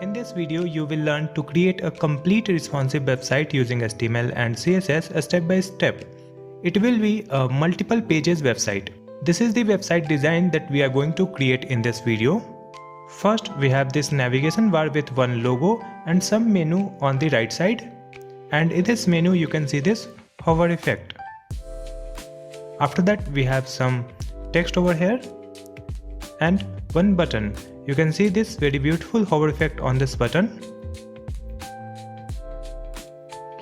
In this video, you will learn to create a complete responsive website using HTML and CSS step by step. It will be a multiple pages website. This is the website design that we are going to create in this video. First, we have this navigation bar with one logo and some menu on the right side. And in this menu, you can see this hover effect. After that, we have some text over here and one button. You can see this very beautiful hover effect on this button.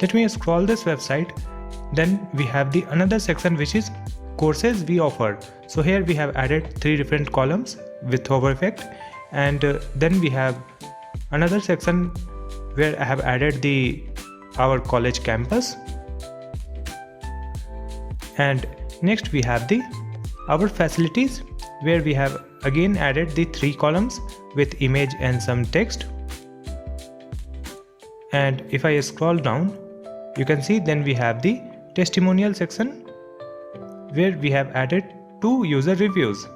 Let me scroll this website. Then we have the another section which is courses we offer. So here we have added 3 different columns with hover effect, and then we have another section where I have added our college campus, and next we have our facilities, where we have again added the 3 columns with image and some text. And if I scroll down, you can see then we have the testimonial section, where we have added 2 user reviews.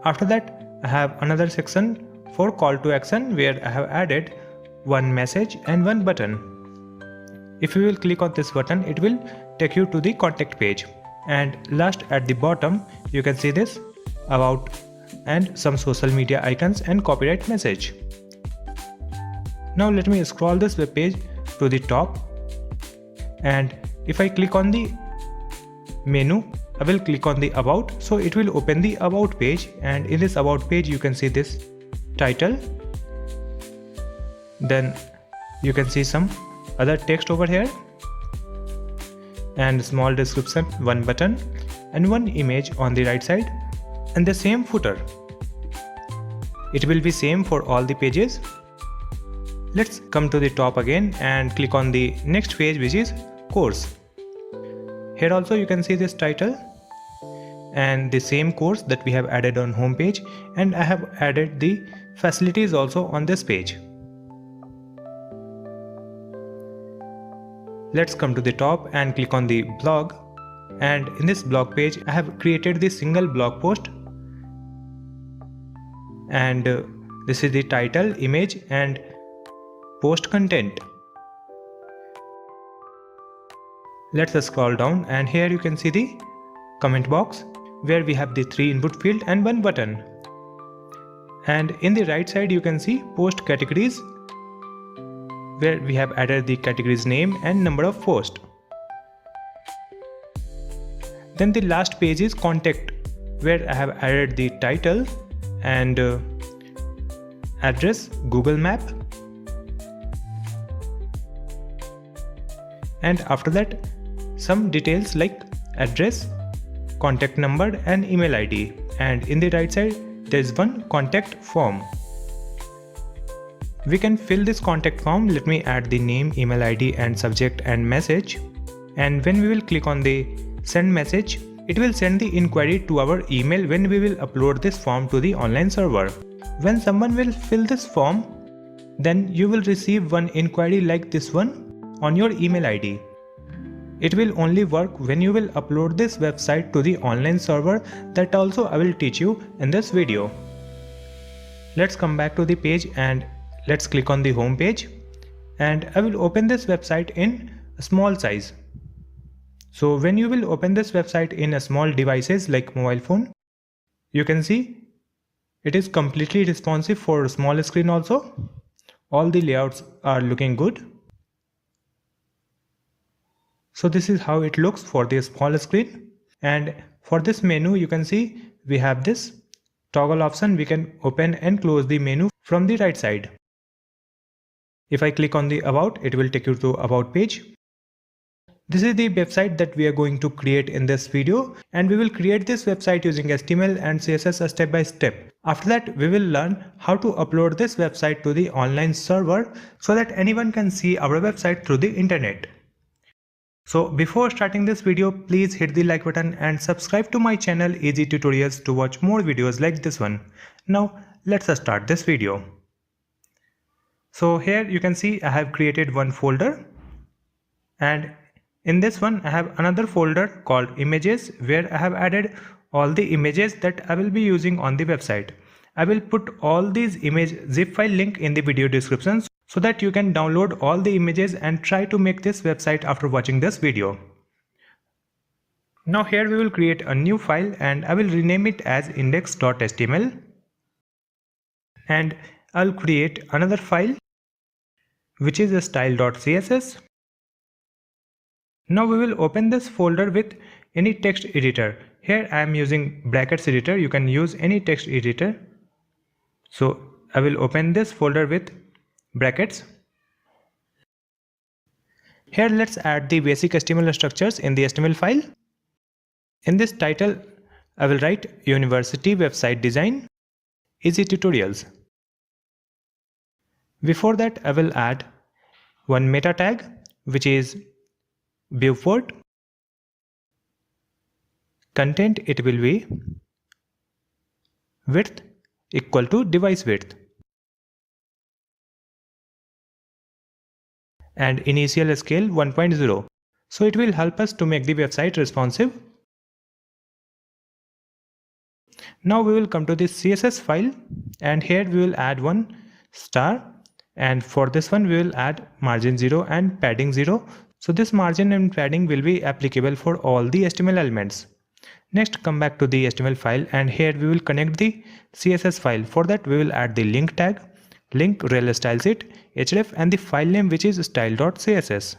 After that, I have another section for call to action, where I have added 1 message and 1 button. If you will click on this button, it will take you to the contact page. And last, at the bottom, you can see this about and some social media icons and copyright message. Now let me scroll this web page to the top, and if I click on the menu, I will click on the about, so it will open the about page, and in this about page you can see this title. Then you can see some other text over here and small description, 1 button and 1 image on the right side, and the same footer. It will be same for all the pages. Let's come to the top again and click on the next page, which is course. Here also you can see this title and the same course that we have added on home page, and I have added the facilities also on this page. Let's come to the top and click on the blog, and in this blog page I have created the single blog post, and this is the title, image and post content. Let's scroll down, and here you can see the comment box, where we have the 3 input field and 1 button. And in the right side you can see post categories, where we have added the categories name and number of posts. Then the last page is contact, where I have added the title and address, Google Map, and after that some details like address, contact number and email ID, and in the right side there is one contact form. We can fill this contact form. Let me add the name, email ID and subject and message, and when we will click on the send message, it will send the inquiry to our email when we will upload this form to the online server. When someone will fill this form, then you will receive one inquiry like this one on your email ID. It will only work when you will upload this website to the online server. That also I will teach you in this video. Let's come back to the page and let's click on the home page, and I will open this website in a small size. So when you will open this website in a small devices like mobile phone, you can see it is completely responsive for small screen also. All the layouts are looking good. So this is how it looks for the small screen. And for this menu, you can see we have this toggle option. We can open and close the menu from the right side. If I click on the about, it will take you to about page. This is the website that we are going to create in this video, and we will create this website using HTML and CSS step by step. After that, we will learn how to upload this website to the online server so that anyone can see our website through the internet. So before starting this video, please hit the like button and subscribe to my channel Easy Tutorials to watch more videos like this one. Now let's start this video. So here you can see I have created one folder, and in this one I have another folder called images, where I have added all the images that I will be using on the website. I will put all these image zip file link in the video description so that you can download all the images and try to make this website after watching this video. Now here we will create a new file and I will rename it as index.html, and I'll create another file which is style.css. Now we will open this folder with any text editor. Here I am using brackets editor. You can use any text editor. So I will open this folder with brackets. Here let's add the basic HTML structures in the HTML file. In this title I will write University Website Design Easy Tutorials. Before that I will add one meta tag which is viewport. Content, it will be width equal to device width, and initial scale 1.0. So it will help us to make the website responsive. Now we will come to this CSS file and here we will add one star, and for this one we will add margin 0 and padding 0. So this margin and padding will be applicable for all the HTML elements. Next, come back to the HTML file and here we will connect the CSS file. For that we will add the link tag, link rel stylesheet, href, and the file name which is style.css.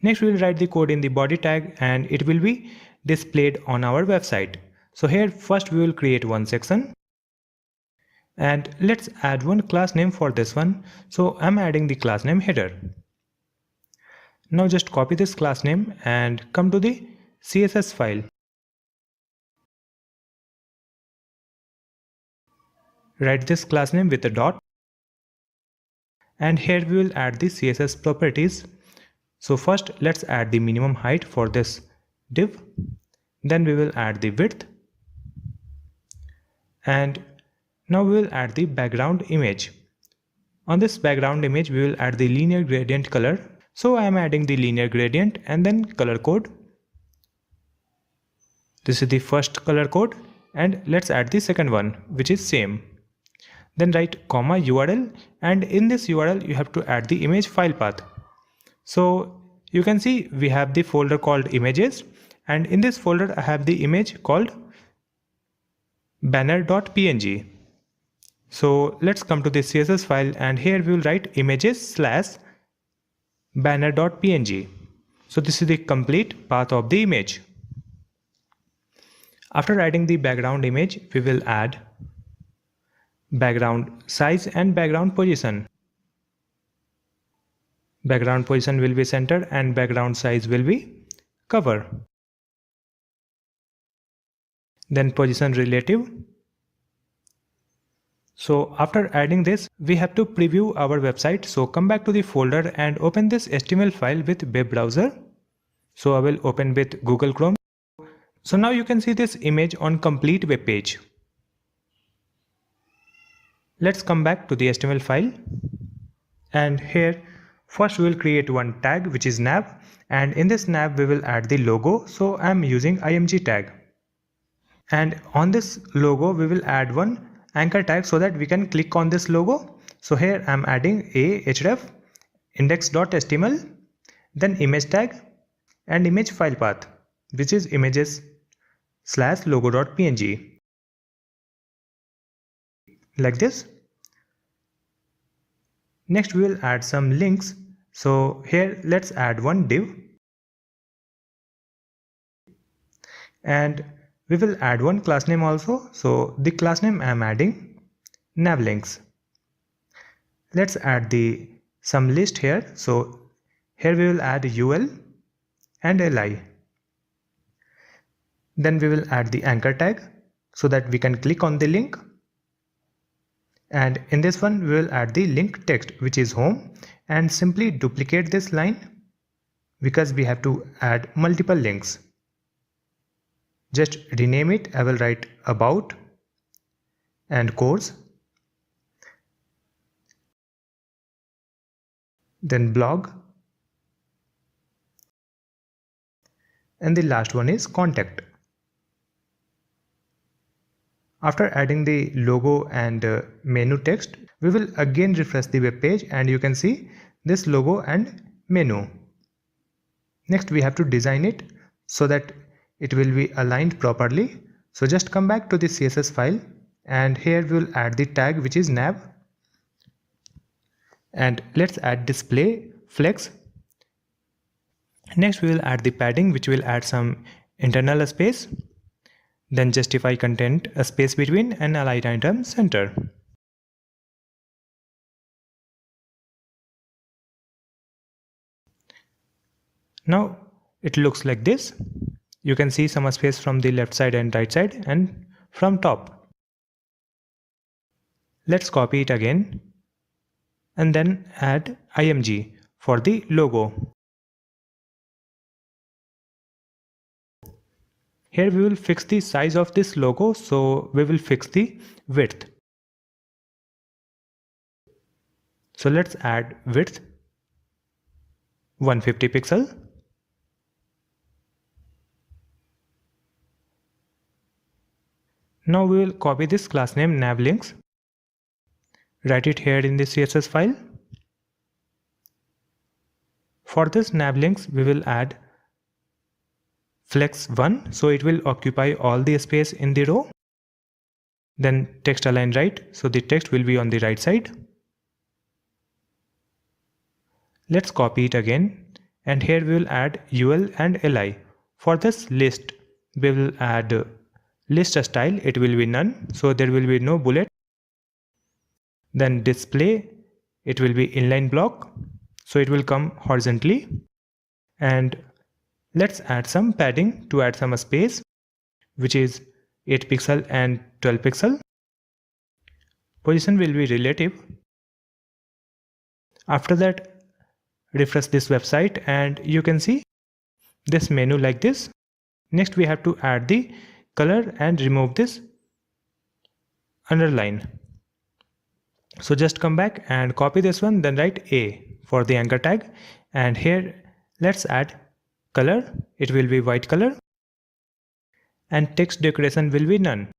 Next we will write the code in the body tag and it will be displayed on our website. So here first we will create one section and let's add one class name for this one. So I'm adding the class name header. Now just copy this class name and come to the CSS file. Write this class name with a dot and here we will add the CSS properties. So first let's add the minimum height for this div, then we will add the width, and now we will add the background image. On this background image we will add the linear gradient color. So I am adding the linear gradient and then color code. This is the first color code and let's add the second one which is same. Then write comma URL, and in this URL you have to add the image file path. So you can see we have the folder called images, and in this folder I have the image called banner.png. So let's come to the CSS file and here we will write images/banner.png. So this is the complete path of the image. After adding the background image, we will add background size and background position. Background position will be center and background size will be cover. Then position relative. So after adding this, we have to preview our website. So come back to the folder and open this HTML file with web browser. So I will open with Google Chrome. So now you can see this image on complete web page. Let's come back to the HTML file and here first we will create one tag which is nav, and in this nav we will add the logo. So I am using img tag, and on this logo we will add one anchor tag so that we can click on this logo. So here I am adding a href index.html, then image tag and image file path which is images/logo.png, like this. Next we will add some links. So here let's add one div and we will add one class name also. So the class name I am adding navlinks. Let's add some list here. So here we will add ul and li. Then we will add the anchor tag so that we can click on the link. And in this one we will add the link text which is home, and simply duplicate this line because we have to add multiple links. Just rename it. I will write about and course, then blog, and the last one is contact. After adding the logo and menu text, we will again refresh the web page and you can see this logo and menu. Next we have to design it so that it will be aligned properly. So just come back to the CSS file and here we will add the tag which is nav, and let's add display flex. Next we will add the padding which will add some internal space. Then justify content a space between and align item center. Now it looks like this. You can see some space from the left side and right side and from top. Let's copy it again and then add img for the logo. Here we will fix the size of this logo, so we will fix the width. So let's add width 150 pixel. Now we will copy this class name navlinks, write it here in the CSS file. For this navlinks we will add flex 1, so it will occupy all the space in the row. Then text align right, so the text will be on the right side. Let's copy it again and here we will add ul and li. For this list we will add list style, it will be none, so there will be no bullet. Then display, it will be inline block, so it will come horizontally. And let's add some padding to add some space, which is 8 pixel and 12 pixel. Position will be relative. After that, refresh this website and you can see this menu like this. Next we have to add the color and remove this underline. So just come back and copy this one, then write A for the anchor tag, and here let's add color, it will be white color, and text decoration will be none.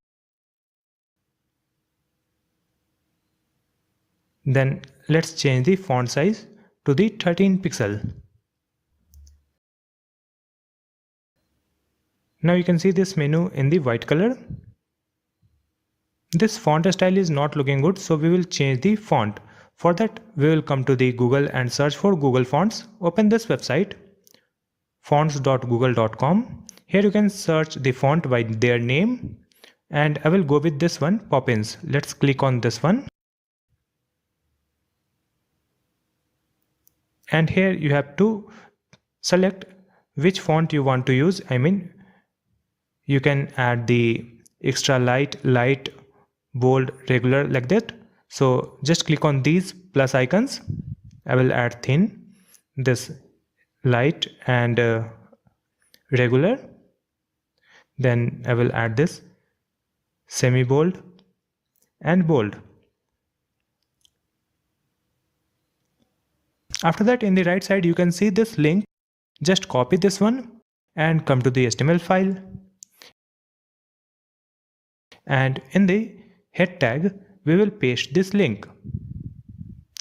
Then let's change the font size to the 13 pixel. Now you can see this menu in the white color. This font style is not looking good, so we will change the font. For that we will come to the Google and search for Google Fonts. Open this website fonts.google.com. Here you can search the font by their name and I will go with this one, Poppins. Let's click on this one. And here you have to select which font you want to use. I mean, you can add the extra light, light, bold, regular, like that. So just click on these plus icons. I will add thin, this light and regular. Then I will add this semi bold and bold. After that, in the right side you can see this link. Just copy this one and come to the HTML file, and in the head tag we will paste this link.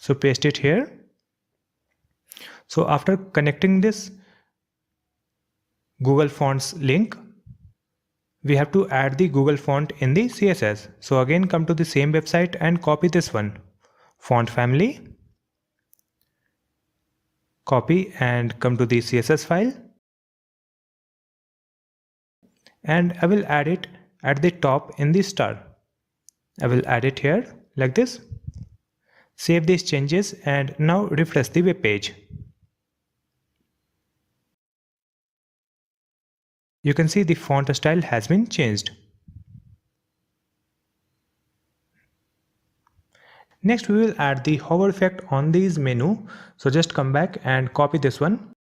So paste it here. So after connecting this Google Fonts link, we have to add the Google font in the CSS. So again come to the same website and copy this one, font family, copy and come to the CSS file, and I will add it at the top in the star. I will add it here like this. Save these changes and now refresh the web page. You can see the font style has been changed. Next we will add the hover effect on these menu. So just come back and copy this one.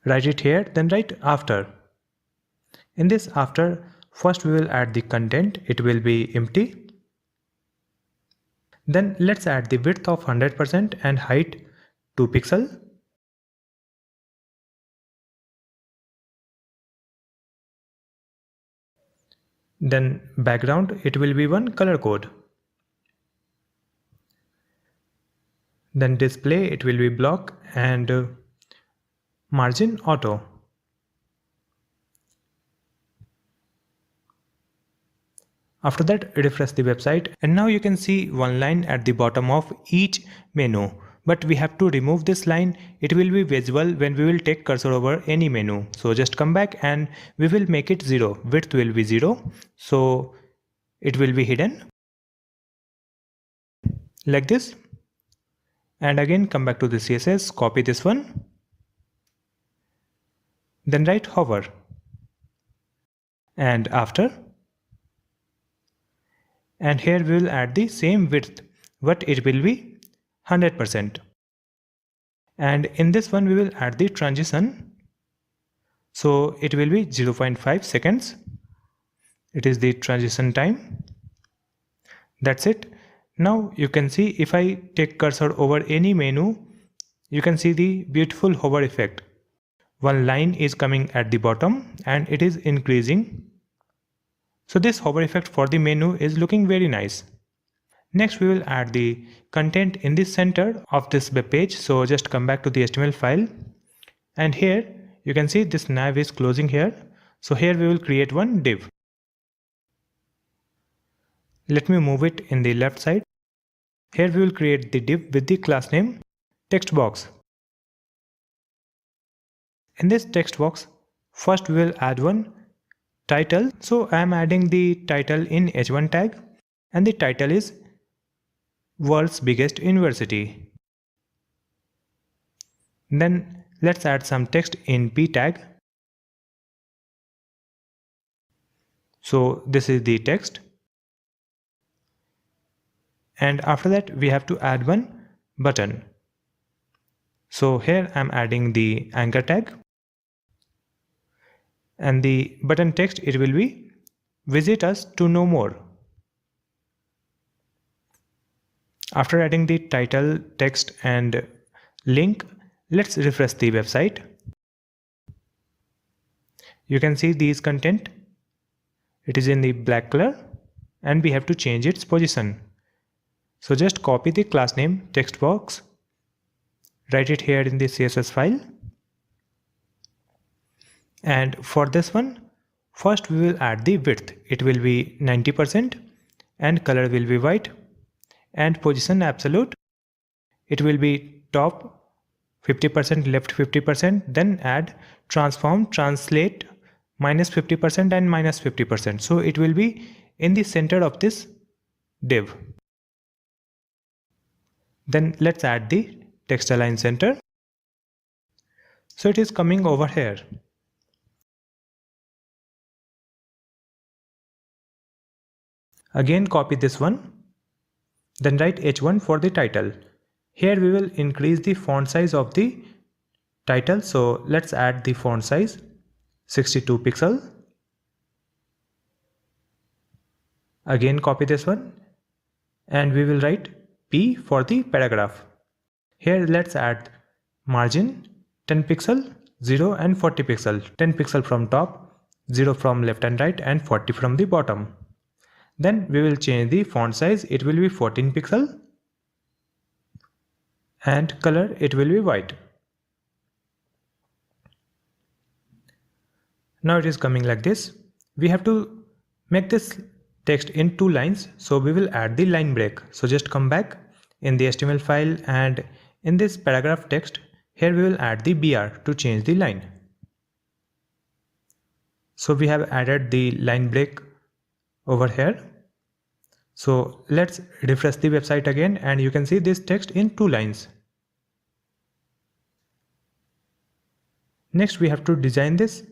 Write it here, then write after. In this after, first we will add the content, it will be empty. Then let's add the width of 100% and height 2 pixel. Then background, it will be one color code. Then display, it will be block, and margin auto. After that, refresh the website, and now you can see one line at the bottom of each menu. But we have to remove this line. It will be visible when we will take cursor over any menu. So just come back and we will make it 0. Width will be 0. So it will be hidden like this. And again come back to the CSS, copy this one. Then write hover. And after. And here we will add the same width, but it will be 100%. And in this one we will add the transition. So it will be 0.5 seconds. It is the transition time. That's it. Now you can see if I take cursor over any menu, you can see the beautiful hover effect. One line is coming at the bottom and it is increasing. So this hover effect for the menu is looking very nice. Next we will add the content in the center of this web page. So just come back to the HTML file, and here you can see this nav is closing here. So here we will create one div. Let me move it in the left side. Here we will create the div with the class name text box. In this text box, first we will add one title. So I am adding the title in h1 tag, and the title is World's Biggest University. Then let's add some text in p tag. So this is the text. And after that we have to add one button. So here I am adding the anchor tag. And the button text, it will be visit us to know more. After adding the title, text and link, let's refresh the website. You can see these content. It is in the black color and we have to change its position. So just copy the class name text box, write it here in the CSS file. And for this one, first we will add the width. It will be 90% and color will be white, and position absolute. It will be top 50%, left 50%, then add transform, translate -50% and -50%. So it will be in the center of this div. Then let's add the text align center. So it is coming over here. Again copy this one, then write h1 for the title. Here we will increase the font size of the title, so let's add the font size 62 pixel. Again copy this one and we will write P for the paragraph. Here let's add margin 10 pixel, 0 and 40 pixel, 10 pixel from top, 0 from left and right and 40 from the bottom. Then we will change the font size, it will be 14 pixel and color, it will be white. Now it is coming like this. We have to make this text in 2 lines, so we will add the line break. So just come back in the HTML file and in this paragraph text, here we will add the BR to change the line. So we have added the line break over here. So let's refresh the website again and you can see this text in 2 lines. Next we have to design this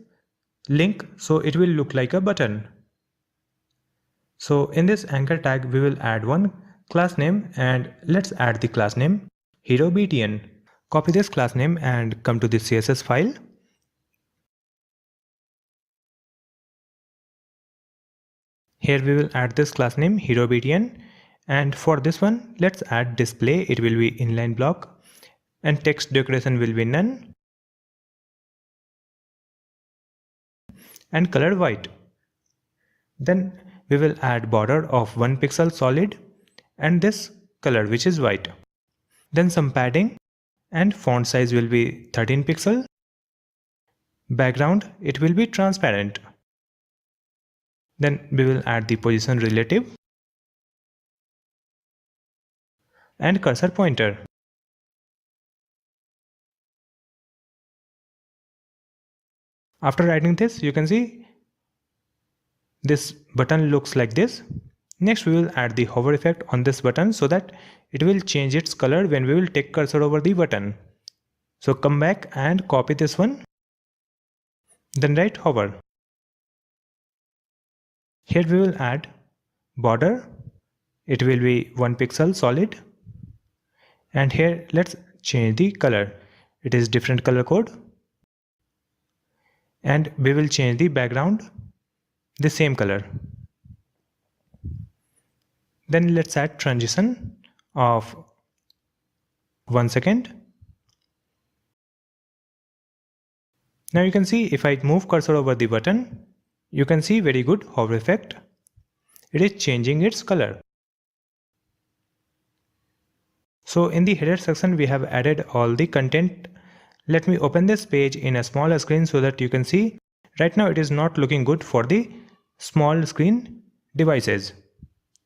link so it will look like a button. So in this anchor tag we will add one class name and let's add the class name HeroBTN. Copy this class name and come to the CSS file. Here we will add this class name HeroBTN, and for this one let's add display. It will be inline block and text decoration will be none and color white. Then we will add border of 1 pixel solid and this color which is white. Then some padding and font size will be 13 pixel. Background, it will be transparent. Then we will add the position relative and cursor pointer. After adding this, you can see this button looks like this. Next we will add the hover effect on this button so that it will change its color when we will take cursor over the button. So come back and copy this one. Then write hover. Here we will add border. It will be 1 pixel solid. And here let's change the color. It is different color code. And we will change the background the same color. Then let's add transition of 1 second. Now you can see if I move cursor over the button, you can see very good hover effect. It is changing its color. So in the header section we have added all the content. Let me open this page in a smaller screen so that you can see. Right now it is not looking good for the small screen devices.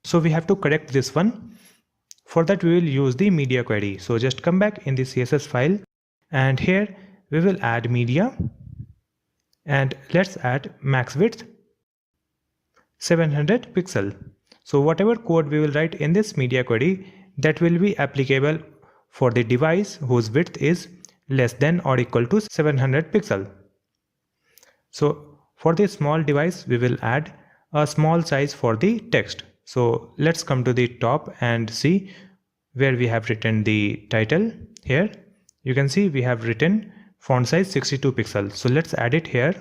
So we have to correct this one. For that we will use the media query. So just come back in the CSS file and here we will add media and let's add max width 700 pixel. So whatever code we will write in this media query, that will be applicable for the device whose width is less than or equal to 700 pixel. So for this small device we will add a small size for the text. So let's come to the top and see where we have written the title. Here you can see we have written font size 62 pixels. So let's add it here.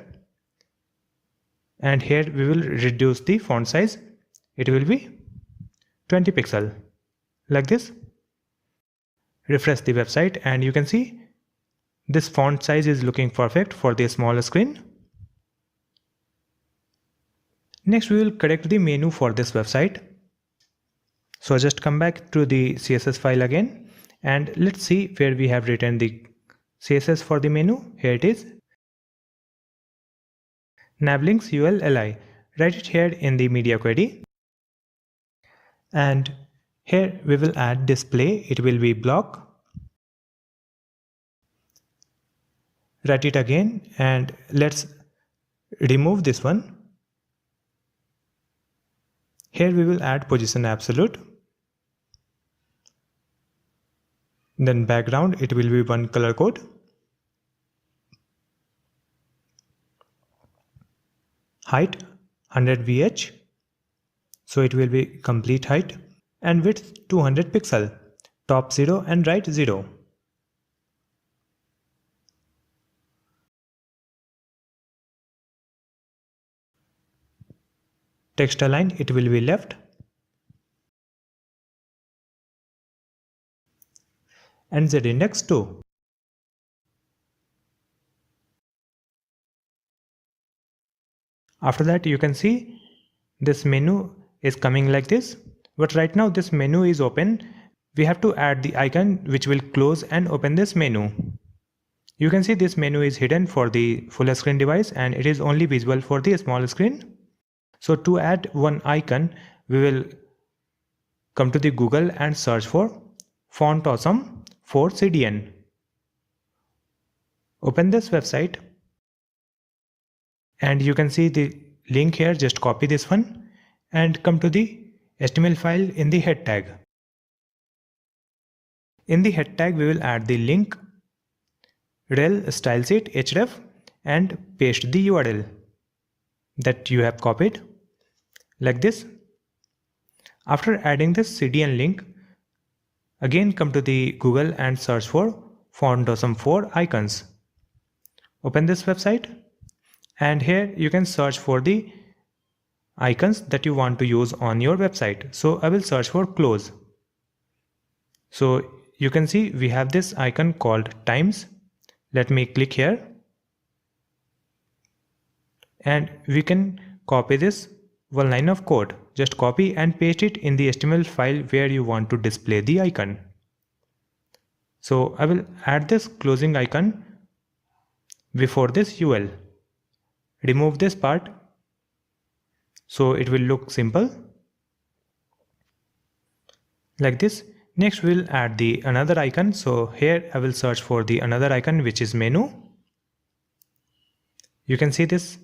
And here we will reduce the font size. It will be 20 pixel like this. Refresh the website and you can see this font size is looking perfect for the smaller screen. Next we will correct the menu for this website. So just come back to the CSS file again and let's see where we have written the CSS for the menu. Here it is. Navlinks UL li. Write it here in the media query. And here we will add display. It will be block. Write it again and let's remove this one. Here we will add position absolute. Then background, it will be one color code. Height 100 VH. So it will be complete height. And width 200 pixel. Top 0 and right 0. Text align, it will be left. And Z index 2. After that you can see this menu is coming like this. But right now this menu is open. We have to add the icon which will close and open this menu. You can see this menu is hidden for the full screen device and it is only visible for the small screen. So to add one icon, we will come to the Google and search for Font Awesome for CDN. Open this website and you can see the link here. Just copy this one and come to the HTML file in the head tag. In the head tag we will add the link rel stylesheet href and paste the URL that you have copied like this. After adding this CDN link, again come to the Google and search for Font Awesome 4 icons. Open this website and here you can search for the icons that you want to use on your website. So I will search for close. So you can see we have this icon called times. Let me click here and we can copy this one line of code. Just copy and paste it in the HTML file where you want to display the icon. So I will add this closing icon before this UL. Remove this part so it will look simple like this. Next we will add the another icon. So here I will search for the another icon, which is menu. You can see this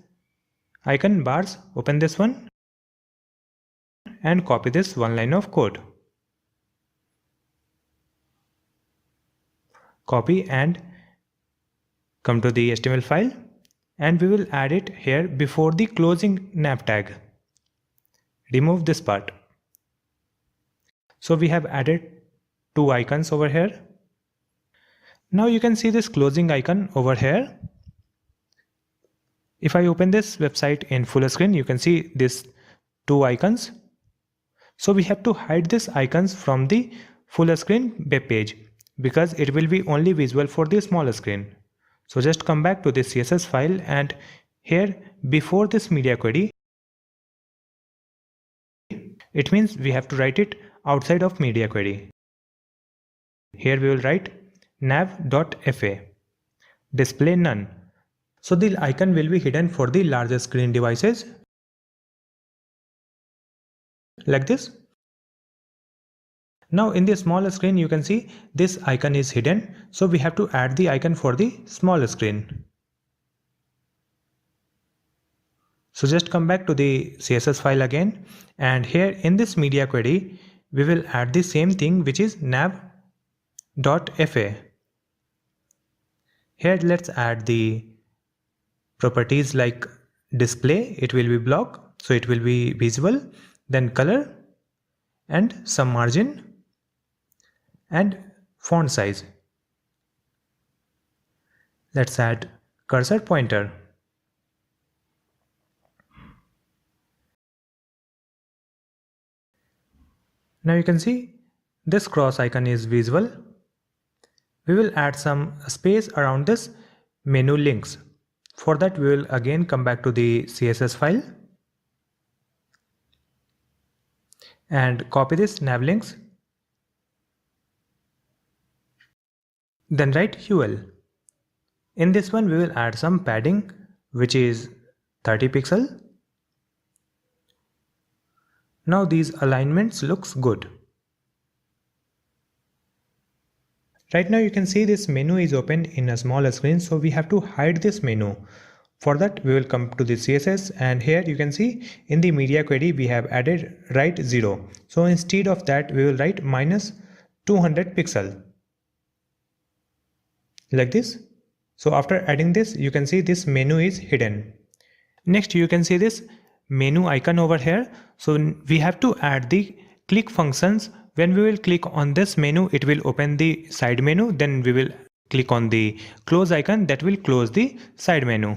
icon bars. Open this one and copy this one line of code. Copy and come to the HTML file, and we will add it here before the closing nav tag. Remove this part. So we have added two icons over here. Now you can see this closing icon over here. If I open this website in full screen, you can see these two icons. So we have to hide these icons from the full screen web page because it will be only visible for the small screen. So just come back to this CSS file, and here before this media query, it means we have to write it outside of media query. Here we will write nav.fa, display none. So the icon will be hidden for the larger screen devices like this. Now in the small screen you can see this icon is hidden, so we have to add the icon for the small screen. So just come back to the CSS file again, and here in this media query we will add the same thing, which is nav.fa. Here let's add the properties like display, it will be block, so it will be visible, then color and some margin and font size. Let's add cursor pointer. Now you can see this cross icon is visible. We will add some space around this menu links. For that we will again come back to the CSS file and copy this nav links. Then write UL. In this one we will add some padding, which is 30 pixel. Now these alignments looks good. Right now you can see this menu is open in a small screen, so we have to hide this menu. For that we will come to the CSS, and here you can see in the media query we have added write 0. So instead of that we will write minus 200 pixel like this. So after adding this you can see this menu is hidden. Next you can see this menu icon over here. So we have to add the click functions. When we will click on this menu, it will open the side menu. Then we will click on the close icon, that will close the side menu.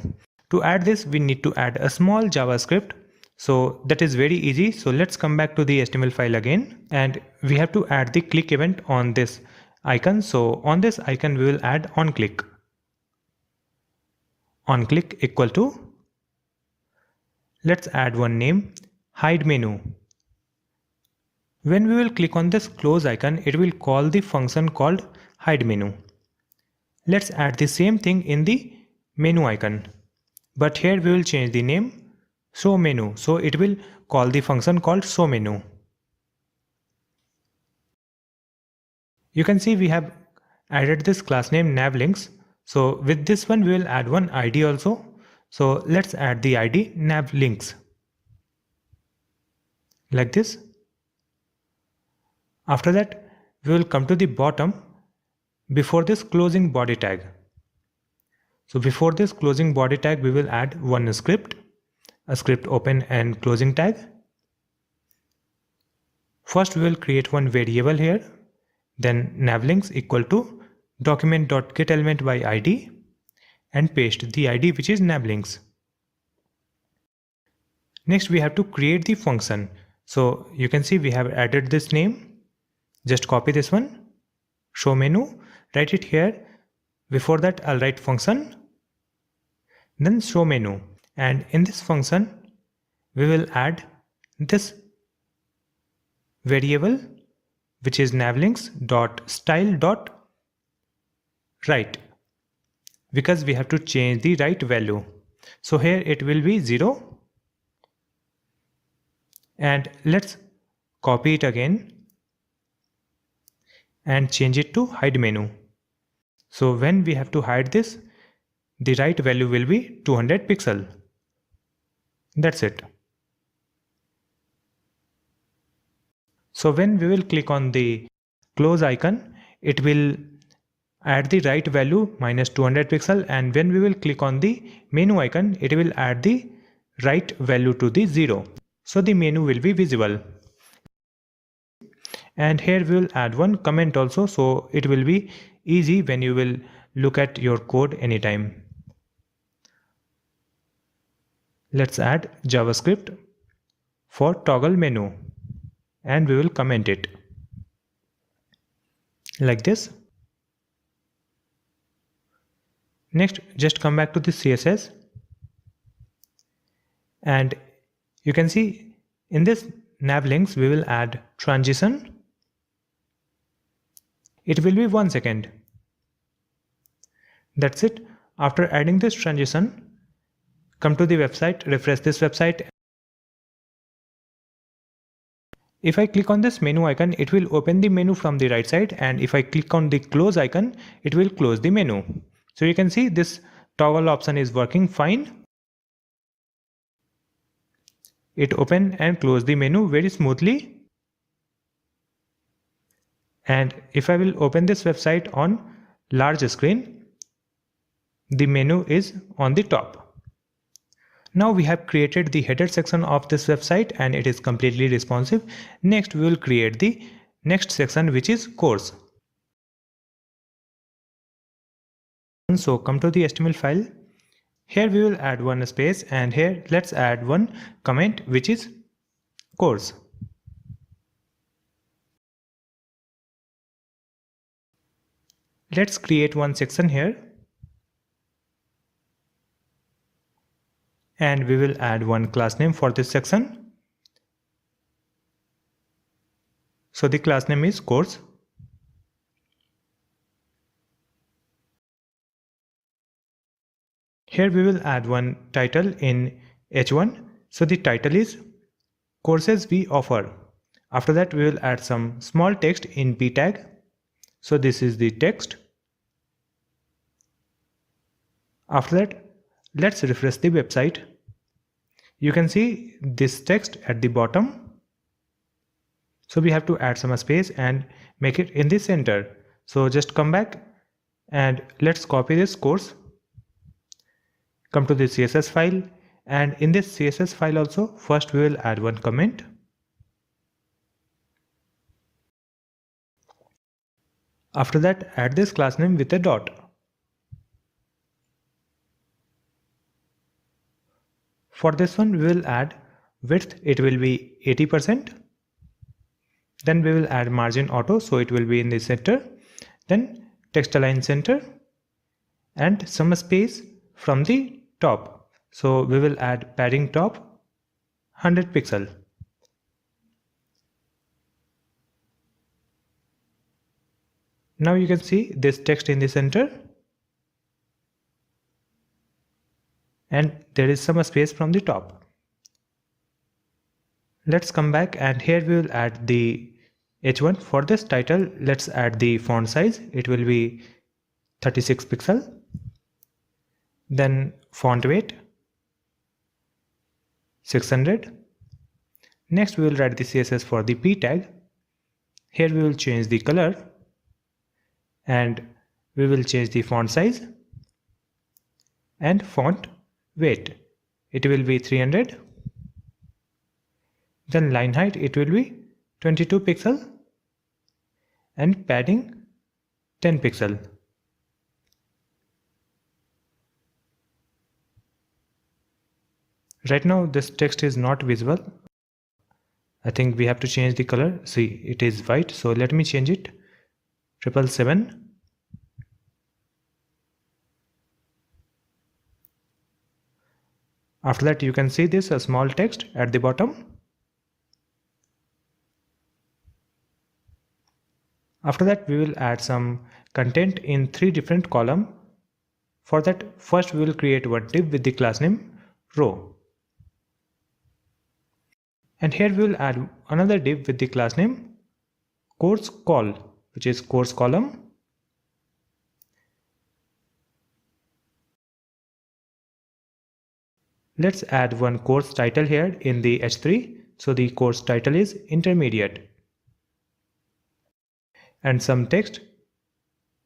To add this we need to add a small JavaScript. So that is very easy. So let's come back to the HTML file again, and we have to add the click event on this icon. So on this icon we will add onClick. OnClick equal to, let's add one name, hide menu. When we will click on this close icon, it will call the function called hide menu. Let's add the same thing in the menu icon, but here we will change the name show menu. So it will call the function called show menu. You can see we have added this class name navlinks. So with this one we will add one ID also. So let's add the ID navlinks like this. After that we will come to the bottom before this closing body tag. So before this closing body tag we will add one script, a script open and closing tag. First we will create one variable here, then navlinks equal to document.getElementById and paste the ID, which is navlinks. Next we have to create the function. So you can see we have added this name. Just copy this one, show menu, write it here. Before that I'll write function, then show menu, and in this function we will add this variable, which is navlinks.style.right, because we have to change the right value. So here it will be 0, and let's copy it again and change it to hide menu. So when we have to hide this, the right value will be 200 pixel. That's it. So when we will click on the close icon, it will add the right value minus 200 pixel, and when we will click on the menu icon, it will add the right value to the 0. So the menu will be visible. And here we will add one comment also, so it will be easy when you will look at your code anytime. Let's add JavaScript for toggle menu, and we will comment it like this. Next, just come back to the CSS, and you can see in this nav links we will add transition. It will be 1 second. That's it. After adding this transition, come to the website, refresh this website. If I click on this menu icon, it will open the menu from the right side, and if I click on the close icon, it will close the menu. So you can see this toggle option is working fine. It opened and closed the menu very smoothly. And if I will open this website on large screen, the menu is on the top. Now we have created the header section of this website and it is completely responsive. Next we will create the next section, which is course. So come to the HTML file. Here we will add one space, and here let's add one comment, which is course. Let's create one section here, and we will add one class name for this section. So the class name is course. Here we will add one title in H1. So the title is courses we offer. After that we will add some small text in p tag. So this is the text. After that, let's refresh the website. You can see this text at the bottom. So we have to add some space and make it in the center. So just come back and let's copy this course. Come to the CSS file, and in this CSS file also, first we will add one comment. After that, add this class name with a dot. For this one, we will add width, it will be 80%. Then we will add margin auto, so it will be in the center. Then text align center and some space from the top. So we will add padding top 100 pixel. Now you can see this text in the center, and there is some space from the top. Let's come back, and here we will add the H1. For this title, let's add the font size. It will be 36 pixel. Then font weight 600. Next we will write the CSS for the p tag. Here we will change the color, and we will change the font size and font weight. It will be 300. Then line height, it will be 22 pixel and padding 10 pixel. Right now this text is not visible. I think we have to change the color. See, it is white, so let me change it. 777. After that you can see this a small text at the bottom. After that, we will add some content in 3 different columns. For that, first we will create one div with the class name row. And here we will add another div with the class name course call, which is course column. Let's add one course title here in the H3. So the course title is intermediate. And some text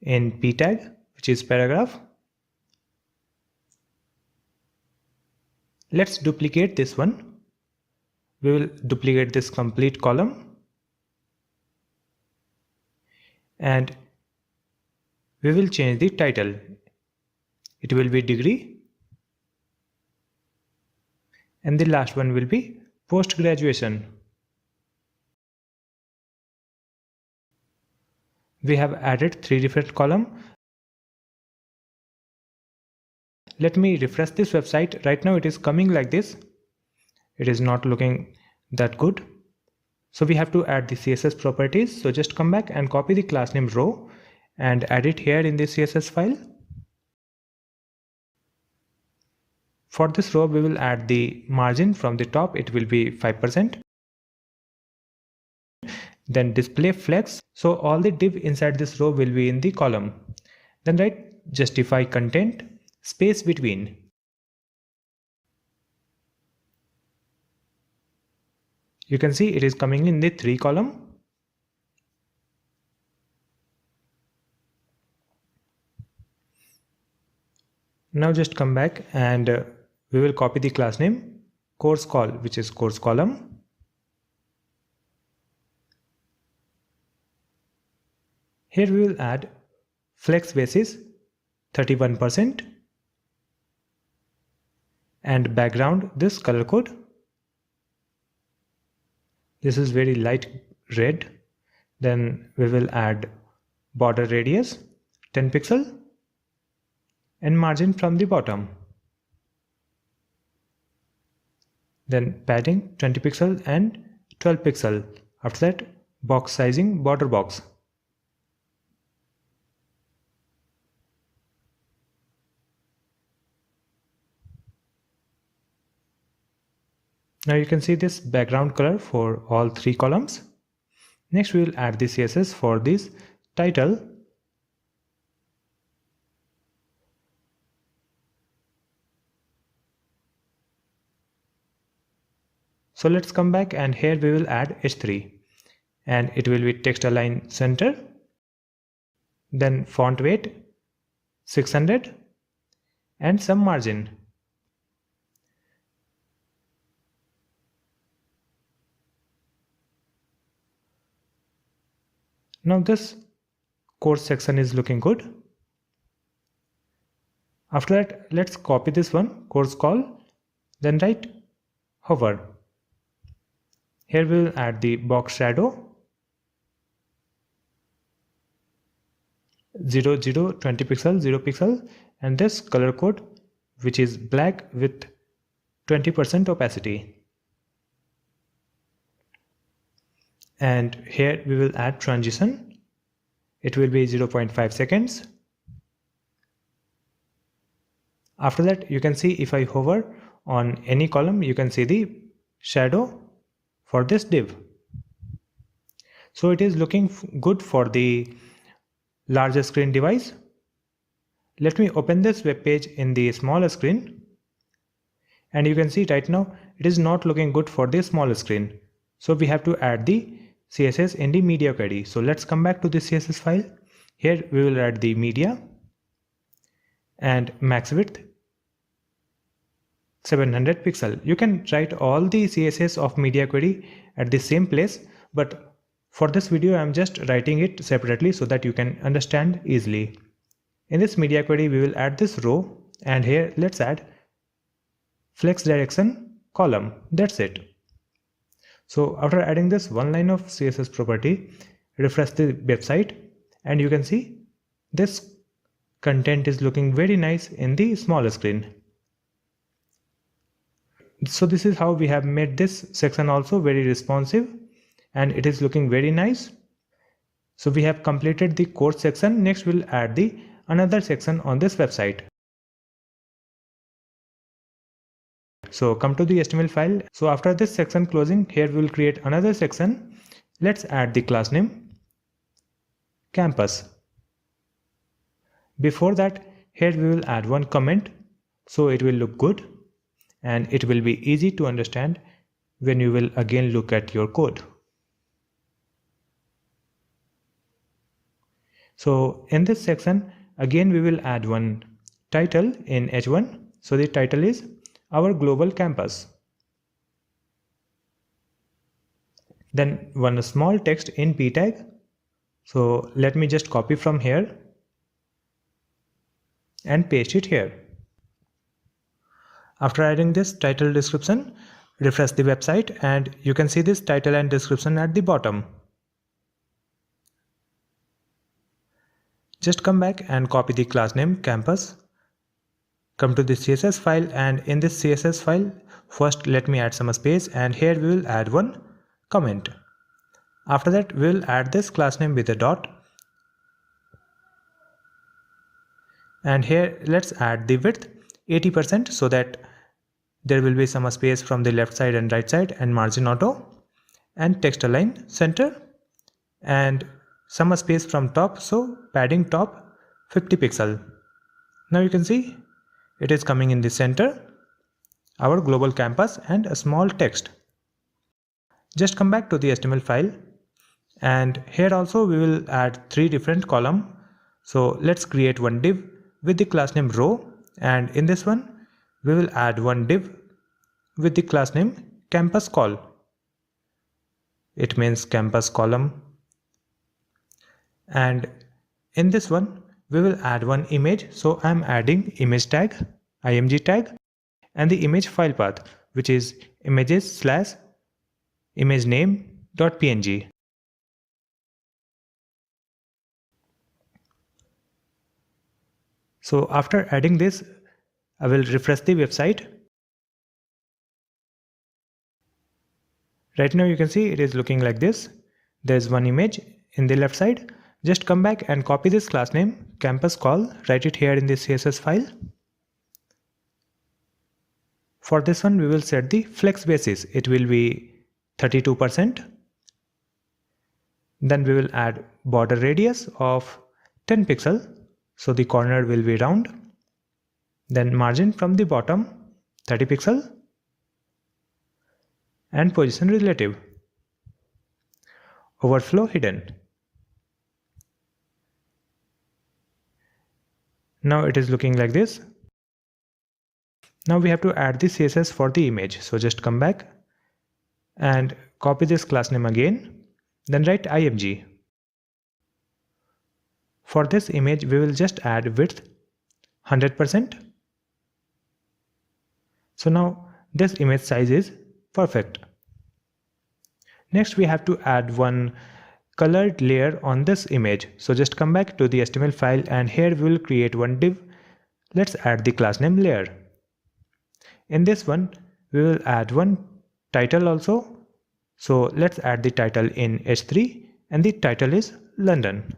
in p tag, which is paragraph. Let's duplicate this one. We will duplicate this complete column. And we will change the title. It will be degree. And the last one will be post graduation. We have added 3 different columns. Let me refresh this website. Right now it is coming like this. It is not looking that good. So we have to add the CSS properties. So just come back and copy the class name row and add it here in the CSS file. For this row, we will add the margin from the top. It will be 5%. Then display flex. So all the div inside this row will be in the column. Then write justify content space between. You can see it is coming in the 3 column. Now just come back and we will copy the class name course call, which is course column. Here we will add flex basis 31% and background this color code. This is very light red. Then we will add border radius 10 pixel and margin from the bottom. Then padding 20 pixel and 12 pixel. After that, box sizing border box. Now you can see this background color for all 3 columns. Next we will add the CSS for this title. So let's come back and here we will add H3 and it will be text align center. Then font weight 600 and some margin. Now this course section is looking good. After that, let's copy this one, course call, then write hover. Here we will add the box shadow 0, 0, 20 pixel, 0 pixel, and this color code which is black with 20% opacity. And here we will add transition. It will be 0.5 seconds. After that, you can see if I hover on any column, you can see the shadow for this div. So it is looking good for the larger screen device. Let me open this web page in the smaller screen. And you can see right now it is not looking good for the smaller screen. So we have to add the CSS in the media query. So let's come back to the CSS file. Here we will add the media and max width 700 pixel. You can write all the CSS of media query at the same place, but for this video I am just writing it separately so that you can understand easily. In this media query we will add this row and here let's add flex direction column. That's it. So after adding this one line of CSS property, refresh the website and you can see this content is looking very nice in the smaller screen. So this is how we have made this section also very responsive and it is looking very nice. So we have completed the course section. Next we'll add the another section on this website. So come to the HTML file. So after this section closing, here we will create another section. Let's add the class name campus. Before that, here we will add one comment so it will look good and it will be easy to understand when you will again look at your code. So in this section, again we will add one title in H1. So the title is our global campus. Then one small text in p tag. So let me just copy from here and paste it here. After adding this title description, refresh the website and you can see this title and description at the bottom. Just come back and copy the class name campus. Come to the CSS file and in this CSS file, first let me add some space and here we will add one comment. After that we will add this class name with a dot. And here let's add the width 80% so that there will be some space from the left side and right side, and margin auto, and text align center, and some space from top, so padding top 50 pixel. Now you can see it is coming in the center, our global campus, and a small text. Just come back to the HTML file and here also we will add 3 different columns. So let's create one div with the class name row, and in this one we will add one div with the class name campus col. It means campus column. And in this one we will add one image, so I am adding image tag, img tag, and the image file path which is images/imagename.png. So after adding this, I will refresh the website. Right now you can see it is looking like this. There's one image in the left side. Just come back and copy this class name campus col, write it here in the CSS file. For this one we will set the flex basis, it will be 32%. Then we will add border radius of 10 pixel, so the corner will be round. Then margin from the bottom 30 pixel and position relative. Overflow hidden. Now it is looking like this. Now we have to add the CSS for the image. So just come back and copy this class name again. Then write img. For this image we will just add width 100%. So now this image size is perfect. Next we have to add one colored layer on this image. So just come back to the HTML file and here we will create one div. Let's add the class name layer. In this one we will add one title also. So let's add the title in H3 and the title is London,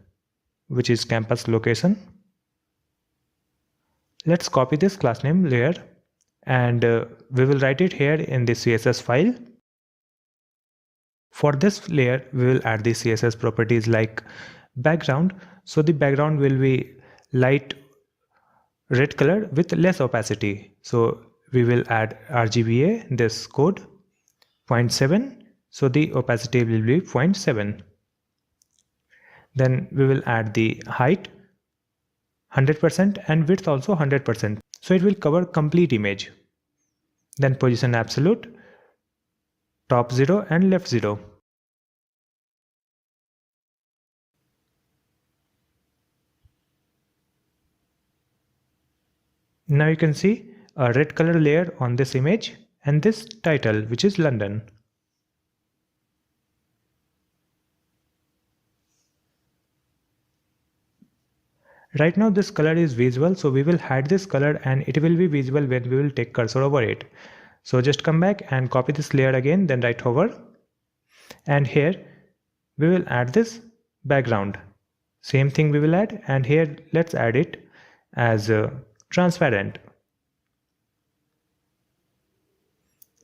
which is campus location. Let's copy this class name layer and we will write it here in the CSS file. For this layer we will add the CSS properties like background. So the background will be light red color with less opacity. So we will add RGBA, this code 0.7. So the opacity will be 0.7. Then we will add the height 100% and width also 100%. So it will cover complete image. Then position absolute, top 0 and left 0. Now you can see a red color layer on this image and this title, which is London. Right now this color is visible, so we will hide this color and it will be visible when we will take cursor over it. So just come back and copy this layer again, then right over, and here we will add this background. Same thing we will add, and here let's add it as transparent.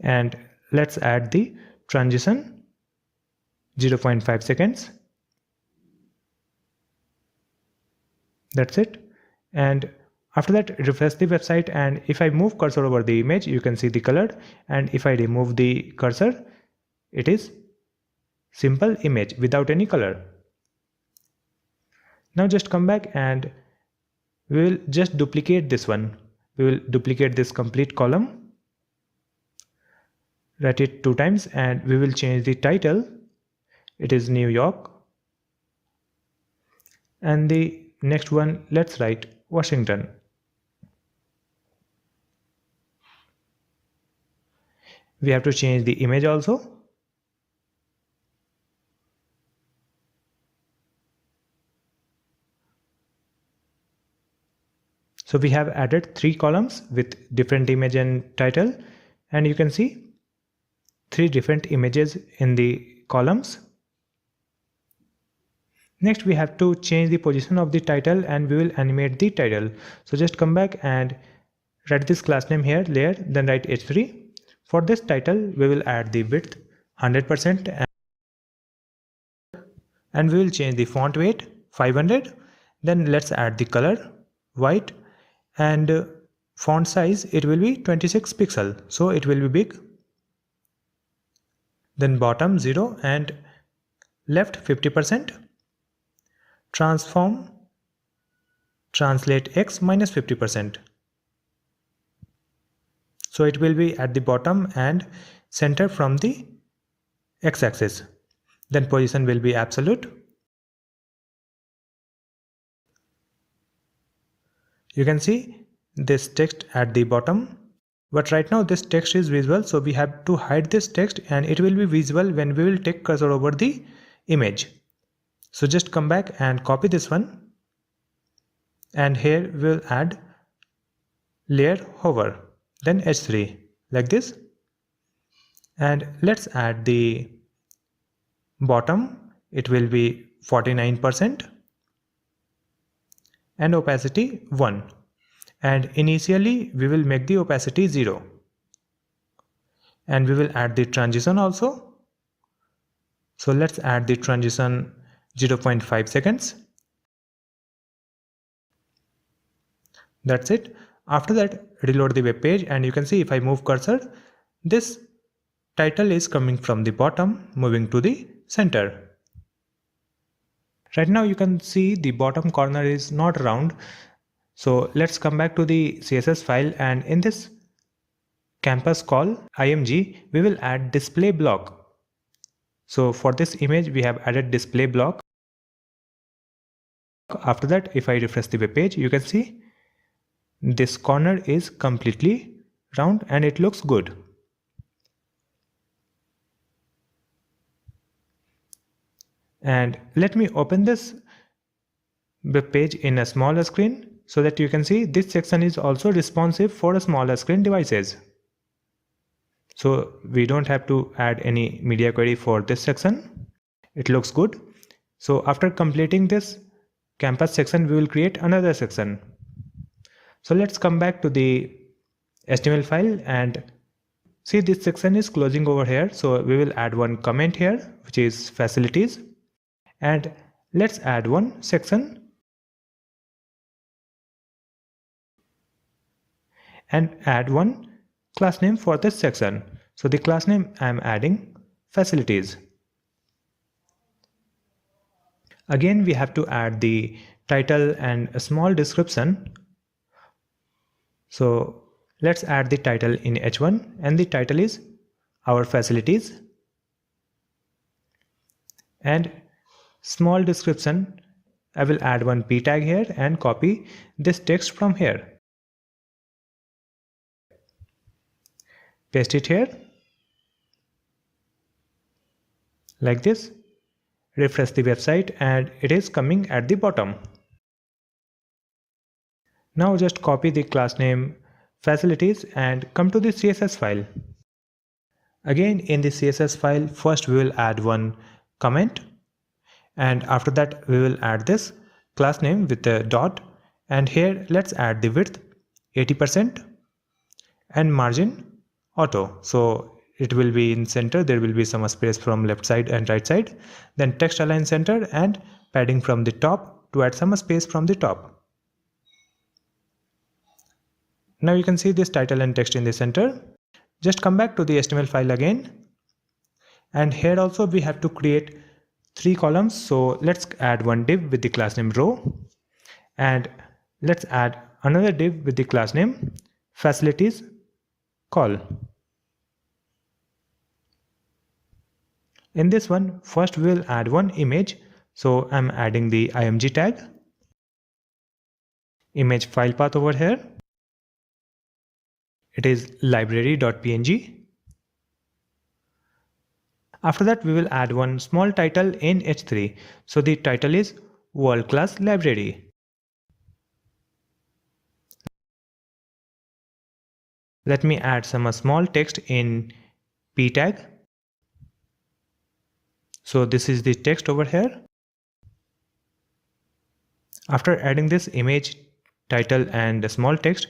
And let's add the transition 0.5 seconds. That's it. And after that, refresh the website, and if I move cursor over the image, you can see the color, and if I remove the cursor, it is simple image without any color. Now just come back and we will just duplicate this one. We will duplicate this complete column, write it 2 times, and we will change the title. It is New York, and the next one, let's write Washington. We have to change the image also. So we have added 3 columns with different image and title, and you can see 3 different images in the columns. Next we have to change the position of the title, and we will animate the title. So just come back and write this class name here, layer, then write h3. For this title we will add the width 100%, and we will change the font weight 500. Then let's add the color white, and font size, it will be 26 pixel, so it will be big. Then bottom 0 and left 50%. Transform translate x minus 50%. So it will be at the bottom and center from the x-axis. Then position will be absolute. You can see this text at the bottom, but right now this text is visible, so we have to hide this text, and it will be visible when we will take cursor over the image. So just come back and copy this one, and here we'll add layer hover, then h3 like this, and let's add the bottom. It will be 49% and opacity 1, and initially we will make the opacity 0, and we will add the transition also. So let's add the transition 0.5 seconds. That's it. After that, reload the web page, and you can see if I move cursor, this title is coming from the bottom moving to the center. Right now you can see the bottom corner is not round. So let's come back to the CSS file, and in this campus call img we will add display block. So for this image we have added display block. After that, if I refresh the web page, you can see this corner is completely round and it looks good. And let me open this web page in a smaller screen so that you can see this section is also responsive for smaller screen devices. So we don't have to add any media query for this section. It looks good. So after completing this campus section, we will create another section. So let's come back to the HTML file and see this section is closing over here. So we will add one comment here, which is facilities, and let's add one section and add one class name for this section. So the class name I am adding facilities. Again, we have to add the title and a small description. So let's add the title in h1, and the title is our facilities, and small description, I will add one p tag here and copy this text from here. Paste it here like this. Refresh the website and it is coming at the bottom. Now just copy the class name facilities and come to the CSS file. Again, in the CSS file, first we will add one comment, And after that we will add this class name with a dot, and here let's add the width 80% and margin auto, so it will be in center, there will be some space from left side and right side. Then text align center and padding from the top to add some space from the top. Now you can see this title and text in the center. Just come back to the HTML file again, and here also we have to create 3 columns. So let's add one div with the class name row, and let's add another div with the class name facilities call. In this one, first we will add one image, so I'm adding the img tag, image file path over here, it is library.png. After that we will add one small title in h3, so the title is world class library. Let me add some small text in p tag. So this is the text over here. After adding this image, title and small text,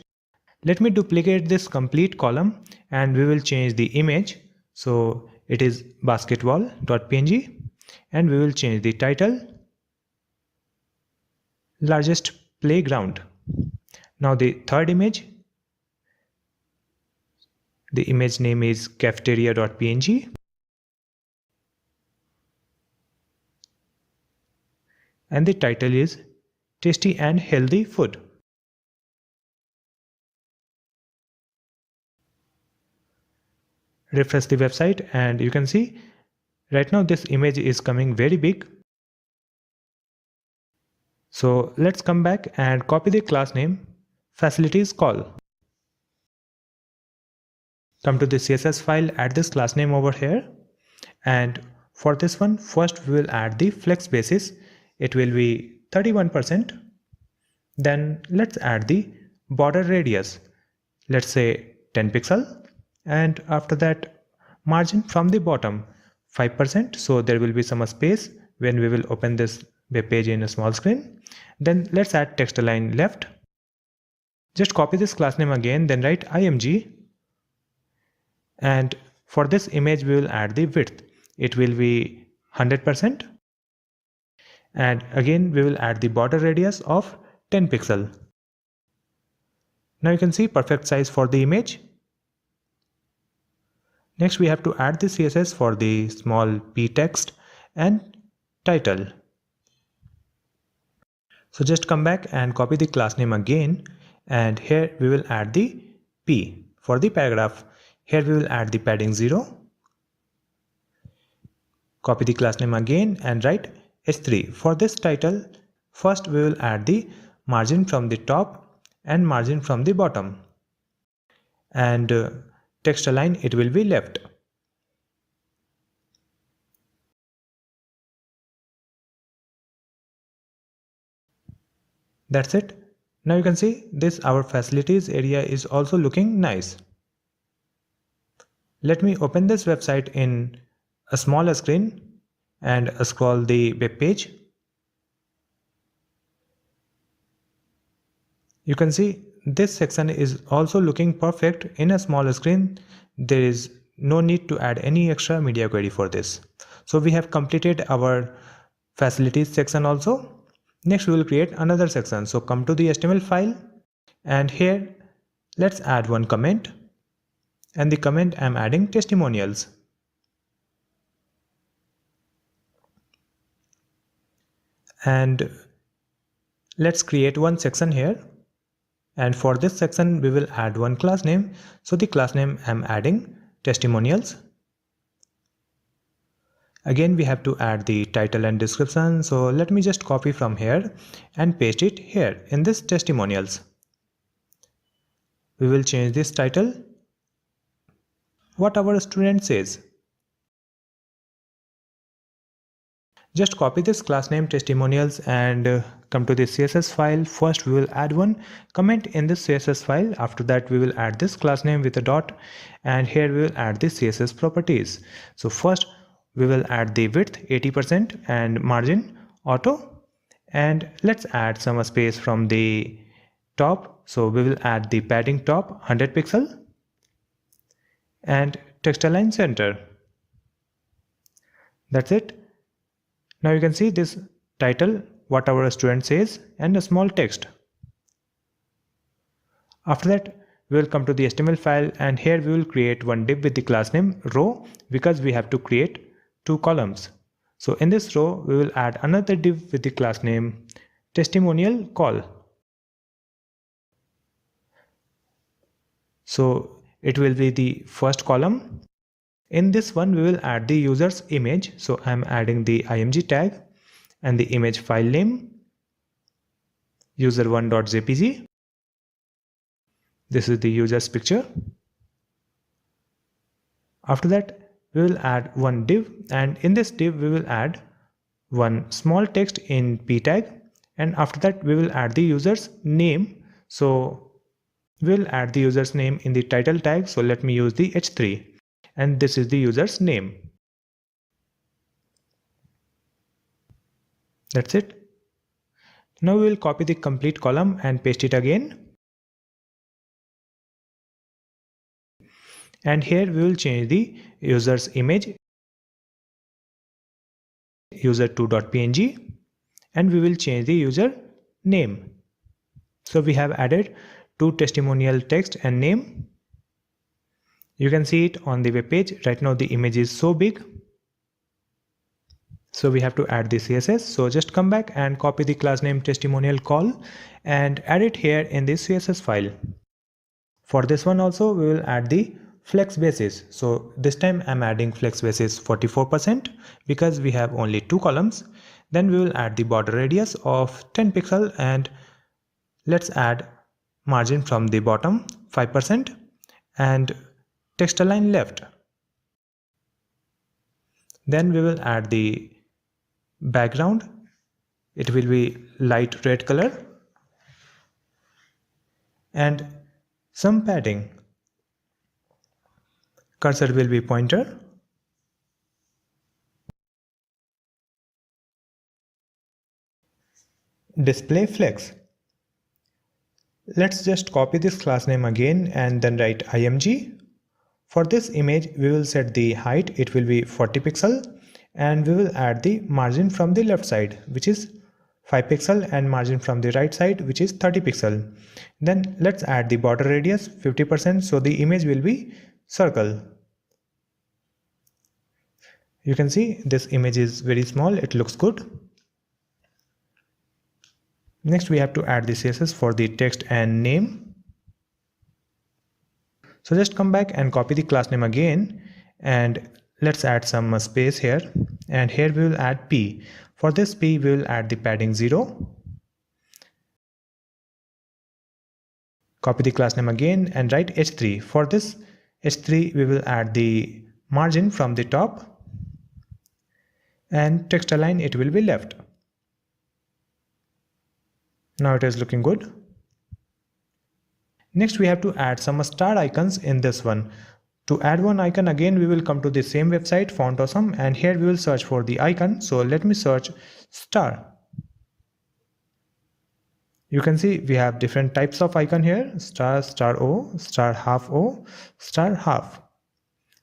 let me duplicate this complete column and we will change the image. So it is basketball.png, and we will change the title largest playground. Now the third image, the image name is cafeteria.png, and the title is tasty and healthy food. Refresh the website and you can see right now this image is coming very big. So let's come back and copy the class name facilities call. Come to the CSS file, add this class name over here, and for this one first we will add the flex basis, it will be 31%. Then let's add the border radius, let's say 10 pixel, and after that margin from the bottom 5%, so there will be some space when we will open this web page in a small screen. Then let's add text align left. Just copy this class name again, then write img, and for this image we will add the width, it will be 100%, and again we will add the border radius of 10 pixel. Now you can see perfect size for the image. Next we have to add the CSS for the small p text and title. So just come back and copy the class name again, and here we will add the p for the paragraph. Here we will add the padding 0. Copy the class name again and write h3. For this title, first we will add the margin from the top and margin from the bottom, and text align it will be left. That's it. Now you can see this our facilities area is also looking nice. Let me open this website in a smaller screen and scroll the web page. You can see this section is also looking perfect in a smaller screen. There is no need to add any extra media query for this. So we have completed our facilities section also. Next we will create another section. So come to the HTML file, and here let's add one comment, and the comment I'm adding testimonials. And let's create one section here, and for this section we will add one class name. So the class name I'm adding testimonials. Again we have to add the title and description, so let me just copy from here and paste it here in this testimonials. We will change this title, what our student says. Just copy this class name testimonials and come to the CSS file. First we will add one comment in this CSS file. After that we will add this class name with a dot, and here we will add the CSS properties. So first we will add the width 80% and margin auto, and let's add some space from the top. So we will add the padding top 100 pixel and text align center. That's it. Now you can see this title, what our student says, and a small text. After that, we will come to the HTML file, and here we will create one div with the class name row, because we have to create 2 columns. So in this row, we will add another div with the class name testimonial call. So it will be the first column. In this one, we will add the user's image. So I am adding the img tag and the image file name user1.jpg. This is the user's picture. After that, we will add one div, and in this div we will add one small text in p tag, and after that we will add the user's name. So we will add the user's name in the title tag. So let me use the h3, and this is the user's name. That's it. Now we will copy the complete column and paste it again. And here we will change the user's image user2.png, and we will change the user name. So we have added 2 testimonial text and name. You can see it on the web page. Right now the image is so big, so we have to add the CSS. So just come back and copy the class name testimonial call and add it here in this CSS file. For this one also we will add the flex basis. So this time I'm adding flex basis 44% because we have only 2 columns. Then we will add the border radius of 10 pixel, and let's add margin from the bottom 5% and text align left. Then we will add the background. It will be light red color and some padding. Cursor will be pointer. Display flex. Let's just copy this class name again and then write img. For this image we will set the height, it will be 40 pixel, and we will add the margin from the left side, which is 5 pixel, and margin from the right side, which is 30 pixel. Then let's add the border radius 50%, so the image will be circle. You can see this image is very small, it looks good. Next we have to add the CSS for the text and name. So just come back and copy the class name again, and let's add some space here, and here we will add p. For this p we will add the padding 0. Copy the class name again and write h3. For this h3 we will add the margin from the top, and text align it will be left. Now it is looking good. Next we have to add some star icons in this one. To add one icon, again we will come to the same website Font Awesome, and here we will search for the icon. So let me search star. You can see we have different types of icon here: star, star O, star half O, star half.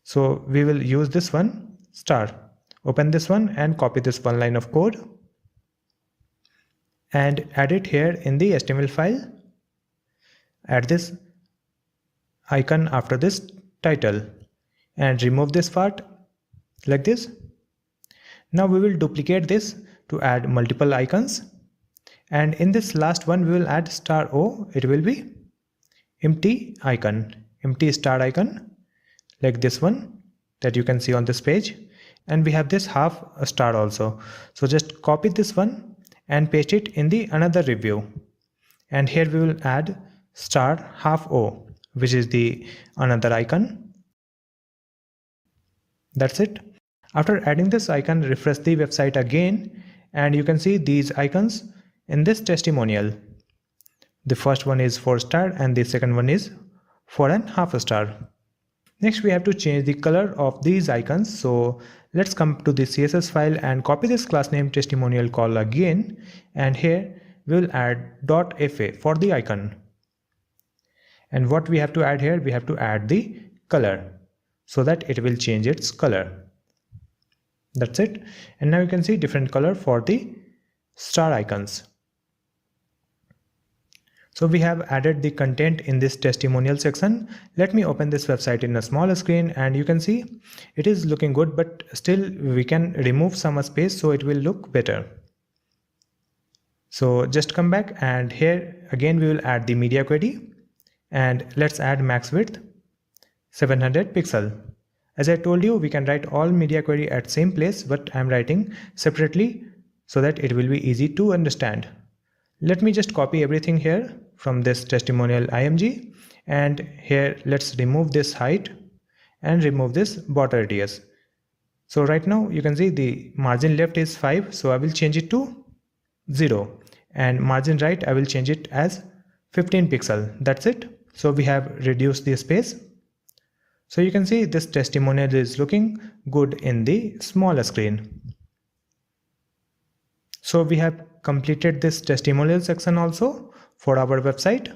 So we will use this one, star. Open this one and copy this one line of code and add it here in the HTML file. Add this icon after this title and remove this part like this. Now we will duplicate this to add multiple icons, and in this last one we will add star O. It will be empty icon, empty star icon, like this one that you can see on this page. And we have this half a star also. So just copy this one and paste it in the another review, and here we will add star half O, which is the another icon. That's it. After adding this icon, refresh the website again, and you can see these icons in this testimonial. The first one is 4-star and the second one is 4.5 star. Next we have to change the color of these icons. So Let's come to the CSS file and copy this class name testimonial call again, and here we will add .fa for the icon. And what we have to add here, we have to add the color so that it will change its color. That's it. And now you can see different color for the star icons. So we have added the content in this testimonial section. Let me open this website in a small screen, and you can see it is looking good, but still we can remove some space so it will look better. So just come back, and here again we will add the media query, and let's add max width 700 pixel. As I told you, we can write all media query at same place, but I am writing separately so that it will be easy to understand. Let me just copy everything here from this testimonial img, and here let's remove this height and remove this border radius. So right now you can see the margin left is 5, so I will change it to 0, and margin right I will change it as 15 pixel. That's it. So we have reduced the space. So you can see this testimonial is looking good in the small screen. So we have completed this testimonial section also for our website.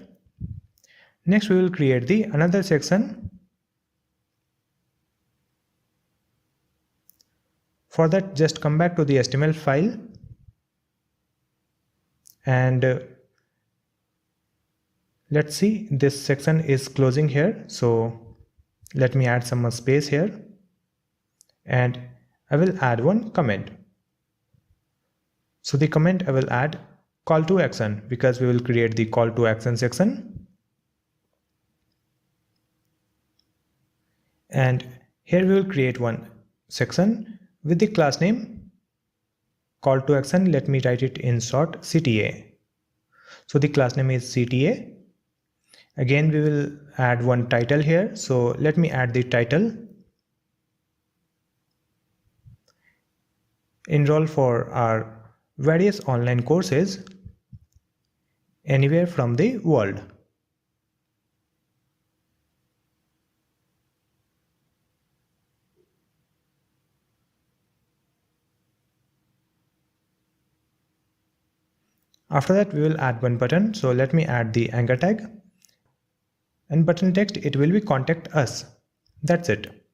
Next we will create the another section. For that, just come back to the HTML file, and let's see, this section is closing here, so let me add some more space here, and I will add one comment. So the comment I will add call to action, because we will create the call to action section. And here we will create one section with the class name call to action. Let me write it in short, CTA. So the class name is CTA. Again we will add one title here, so let me add the title. Enroll for our various online courses anywhere from the world. After that we will add one button, so let me add the anchor tag, and button text it will be contact us. That's it.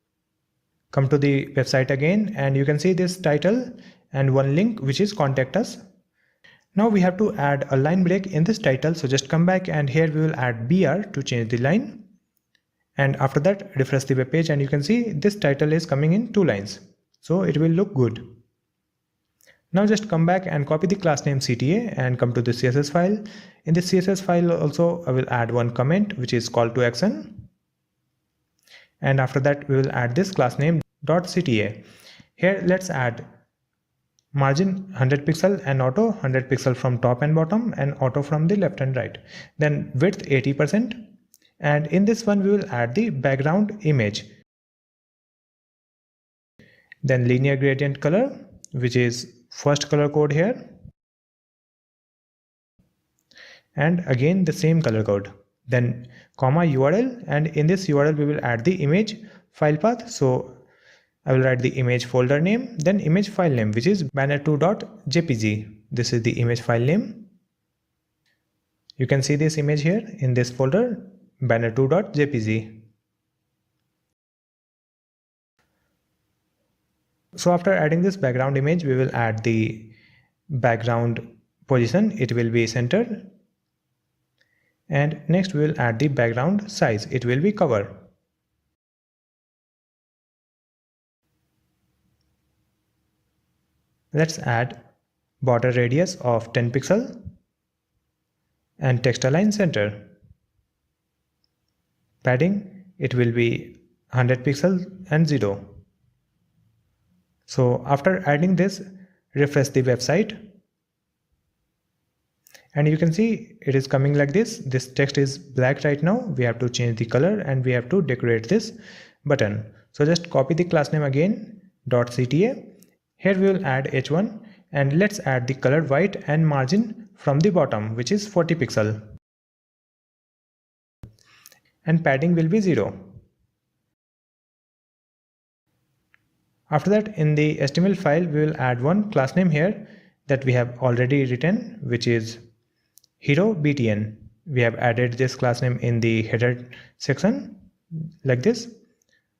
Come to the website again, and you can see this title and one link which is contact us. Now we have to add a line break in this title, so just come back, and here we will add BR to change the line, and after that refresh the web page, and you can see this title is coming in 2 lines, so it will look good. Now just come back and copy the class name CTA and come to the CSS file. In the CSS file also I will add one comment which is call to action, and after that we will add this class name .cta. Here let's add margin 100 pixel and auto 100 pixel from top and bottom, and auto from the left and right. Then width 80%, and in this one we will add the background image. Then linear gradient color, which is first color code here, and again the same color code. Then comma URL, and in this URL we will add the image file path. So I will write the image folder name, then image file name, which is banner2.jpg. This is the image file name. You can see this image here in this folder, banner2.jpg. So after adding this background image, we will add the background position. It will be centered. And next we will add the background size. It will be cover. Let's add border radius of 10 pixel and text align center. Padding, it will be 100 pixel and 0. So after adding this, refresh the website, and you can see it is coming like this. This text is black right now. We have to change the color, and we have to decorate this button. So just copy the class name again, .cta. Here we will add h1, and let's add the color white and margin from the bottom, which is 40 pixel. And padding will be 0. After that, in the HTML file, we will add one class name here that we have already written, which is hero btn. We have added this class name in the header section like this.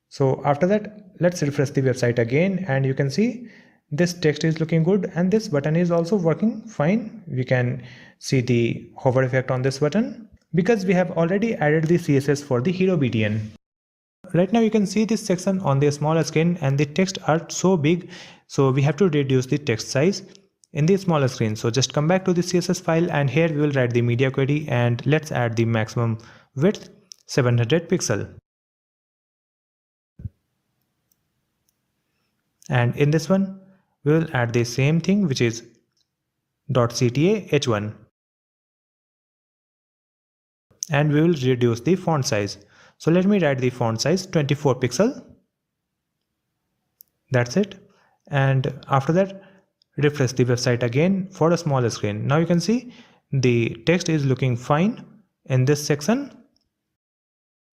So after that, let's refresh the website again, and you can see this text is looking good and this button is also working fine. We can see the hover effect on this button because we have already added the CSS for the hero btn. Right now you can see this section on the smaller screen and the text are so big, so we have to reduce the text size in the smaller screen. So just come back to the CSS file, and here we will write the media query, and let's add the maximum width 700 pixel. And in this one we will add the same thing, which is .cta h1, and we will reduce the font size. So let me write the font size 24 pixel. That's it. And after that, refresh the website again for a smaller screen. Now you can see the text is looking fine in this section.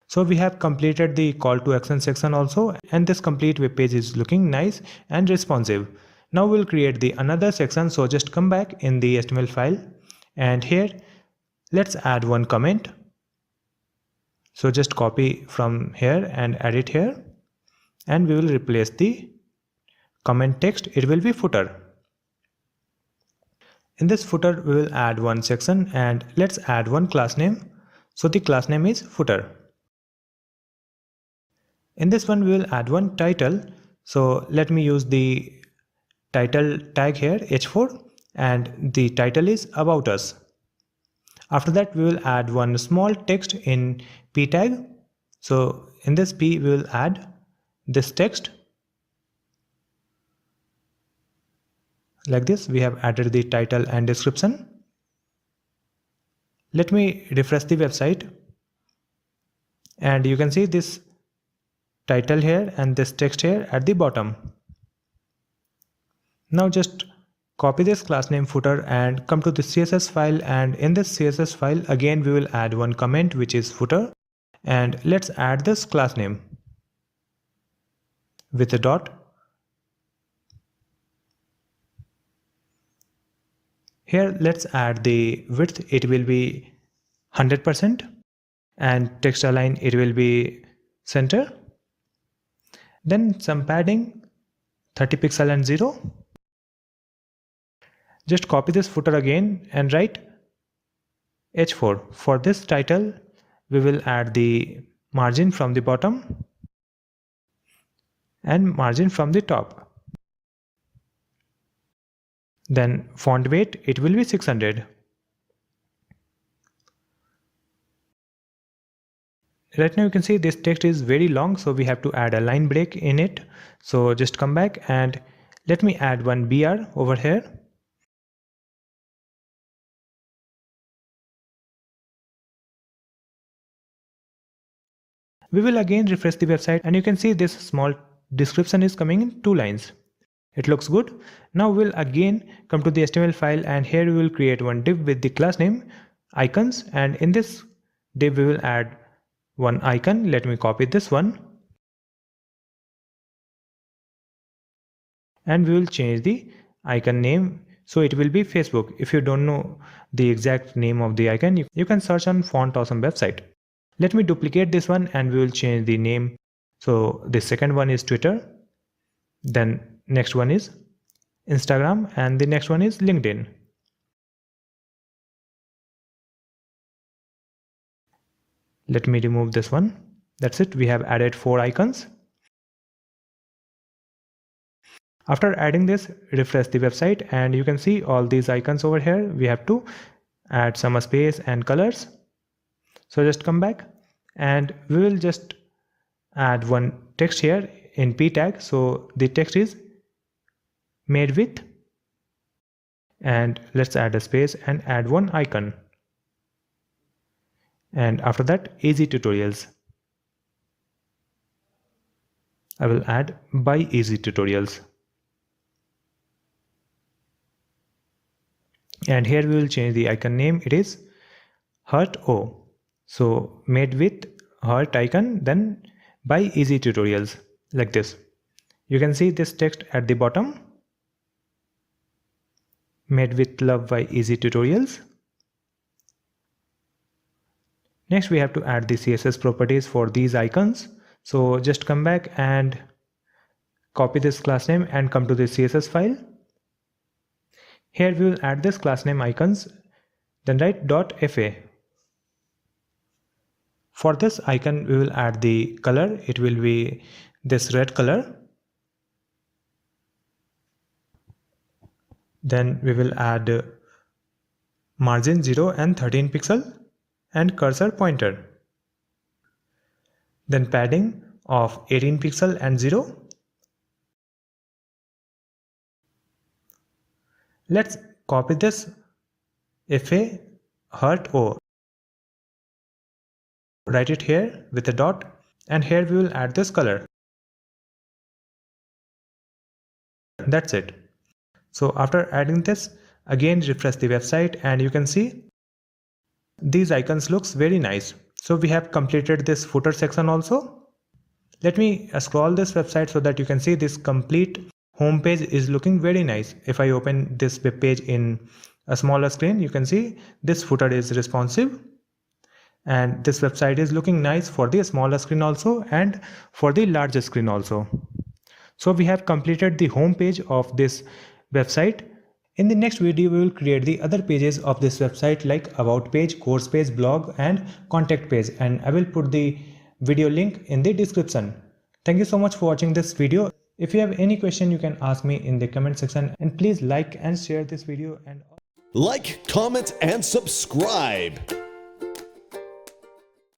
So we have completed the call to action section also, and this complete web page is looking nice and responsive. Now we'll create the another section. So just come back in the HTML file, and here let's add one comment. So just copy from here and add it here, and we will replace the comment text. It will be footer. In this footer we will add one section, and let's add one class name. So the class name is footer. In this one we will add one title. So let me use the title tag here h4, and the title is about us. After that we will add one small text in p tag. So in this p we will add this text like this. We have added the title and description. Let me refresh the website, and you can see this title here and this text here at the bottom. Now just copy this class name footer and come to the CSS file, and in this CSS file again we will add one comment, which is footer, and let's add this class name with a dot. Here let's add the width. It will be 100%, and text align, it will be center. Then some padding 30 pixel and 0. Just copy this footer again and write h4. For this title we will add the margin from the bottom and margin from the top. Then font weight, it will be 600. Right now you can see this text is very long, so we have to add a line break in it. So just come back and let me add one BR over here. We will again refresh the website, and you can see this small description is coming in 2 lines. It looks good. Now we'll again come to the HTML file, and here we will create one div with the class name icons, and in this div we will add one icon. Let me copy this one, and we will change the icon name, so it will be Facebook. If you don't know the exact name of the icon, you can search on Font Awesome website. Let me duplicate this one, and we will change the name. So the second one is Twitter, then next one is Instagram, and the next one is LinkedIn. Let me remove this one. That's it. We have added 4 icons. After adding this, refresh the website, and you can see all these icons over here. We have to add some space and colors. So just come back, and we will just add one text here in p tag. So the text is made with, and let's add a space and add one icon. And after that, easy tutorials. I will add by easy tutorials. And here we will change the icon name. It is heart O. So made with heart icon, then by easy tutorials, like this. You can see this text at the bottom. Made with love by Easy Tutorials. Next we have to add the CSS properties for these icons. So just come back and copy this class name and come to the CSS file. Here we will add this class name icons, then write .fa. For this icon we will add the color. It will be this red color. Then we will add margin 0 and 13 pixel and cursor pointer. Then padding of 18 pixel and 0. Let's copy this FA heart O. Write it here with a dot, and here we will add this color. That's it. So after adding this, again refresh the website and you can see these icons looks very nice. So we have completed this footer section also. Let me scroll this website so that you can see this complete home page is looking very nice. If I open this web page in a smaller screen, you can see this footer is responsive and this website is looking nice for the smaller screen also and for the larger screen also. So we have completed the home page of this website. In the next video, we will create the other pages of this website like about page, course page, blog and contact page, and I will put the video link in the description. Thank you so much for watching this video. If you have any question, you can ask me in the comment section, and please like and share this video and like, comment, and subscribe.